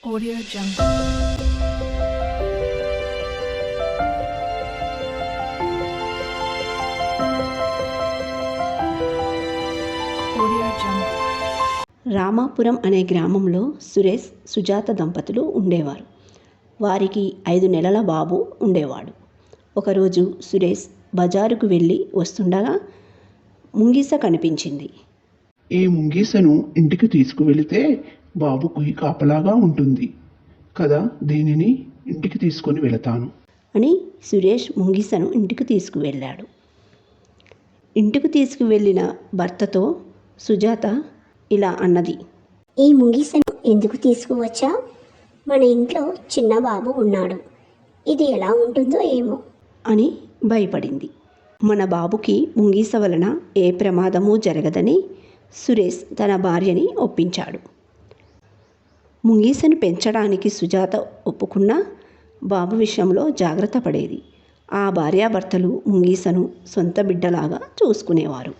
Audio Jungle. Audio Jungle. Ramapuram అనే గ్రామంలో సురేష్, సుజాత దంపతులు ఉండేవారు. వారికి 5 నెలల బాబు ఉండేవాడు. ఒకరోజు సురేష్ బజారుకు వెళ్ళి వస్తుండగా ముంగిస కనిపించింది. ఈ ముంగీసను ఇంటికి తీసుకువెళితే బాబుకి కాపలాగా ఉంటుంది కదా, దీనిని ఇంటికి తీసుకొని వెళతాను అని సురేష్ ముంగిసను ఇంటికి తీసుకువెళ్ళాడు. ఇంటికి తీసుకువెళ్ళిన భర్తతో సుజాత ఇలా అన్నది. ఈ ముంగిసను ఎందుకు తీసుకువచ్చా? మన ఇంట్లో చిన్న బాబు ఉన్నాడు, ఇది ఎలా ఉంటుందో ఏమో అని భయపడింది. మన బాబుకి ముంగీస వలన ఏ ప్రమాదమూ జరగదని సురేష్ తన భార్యని ఒప్పించాడు. ముంగీసను పెంచడానికి సుజాత ఒప్పుకున్నా బాబు విషయంలో జాగ్రత్త పడేది. ఆ భార్యాభర్తలు ముంగీసను సొంత బిడ్డలాగా చూసుకునేవారు.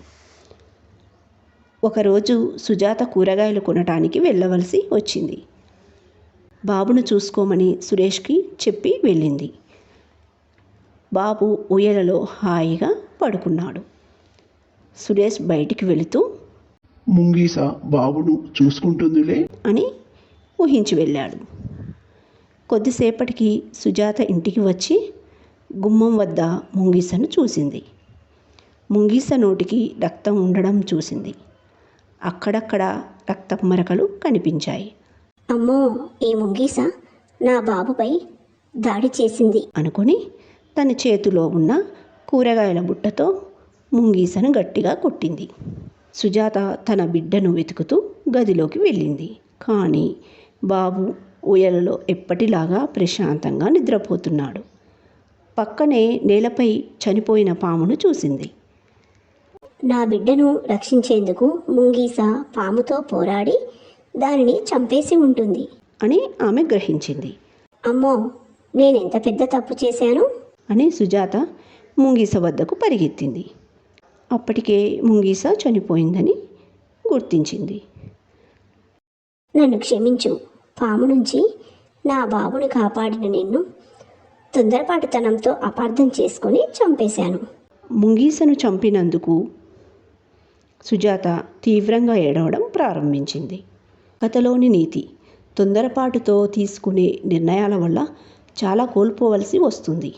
ఒకరోజు సుజాత కూరగాయలు కొనటానికి వెళ్ళవలసి వచ్చింది. బాబును చూసుకోమని సురేష్కి చెప్పి వెళ్ళింది. బాబు ఉయ్యలలో హాయిగా పడుకున్నాడు. సురేష్ బయటికి వెళుతూ ముంగీస బాబును చూసుకుంటుందిలే అని ఊహించి వెళ్ళాడు. కొద్దిసేపటికి సుజాత ఇంటికి వచ్చి గుమ్మం వద్ద ముంగీసను చూసింది. ముంగీస నోటికి రక్తం ఉండడం చూసింది. అక్కడక్కడ రక్తపు మరకలు కనిపించాయి. అమ్మో, ఈ ముంగీస నా బాబుపై దాడి చేసింది అనుకొని తన చేతిలో ఉన్న కూరగాయల బుట్టతో ముంగీసను గట్టిగా కొట్టింది. సుజాత తన బిడ్డను వెతుకుతూ గదిలోకి వెళ్ళింది. కానీ బాబు ఉయ్యాలలో ఎప్పటిలాగా ప్రశాంతంగా నిద్రపోతున్నాడు. పక్కనే నేలపై చనిపోయిన పామును చూసింది. నా బిడ్డను రక్షించేందుకు ముంగీస పాముతో పోరాడి దానిని చంపేసి ఉంటుంది అని ఆమె గ్రహించింది. అమ్మో, నేనెంత పెద్ద తప్పు చేశాను అని సుజాత ముంగీస వద్దకు పరిగెత్తింది. అప్పటికే ముంగీస చనిపోయిందని గుర్తించింది. నన్ను క్షమించు, పాము నుంచి నా బాబుని కాపాడిన నిన్ను తొందరపాటుతనంతో అపార్థం చేసుకొని చంపేశాను. ముంగీసను చంపినందుకు సుజాత తీవ్రంగా ఏడవడం ప్రారంభించింది. కథలోని నీతి: తొందరపాటుతో తీసుకునే నిర్ణయాల వల్ల చాలా కోల్పోవలసి వస్తుంది.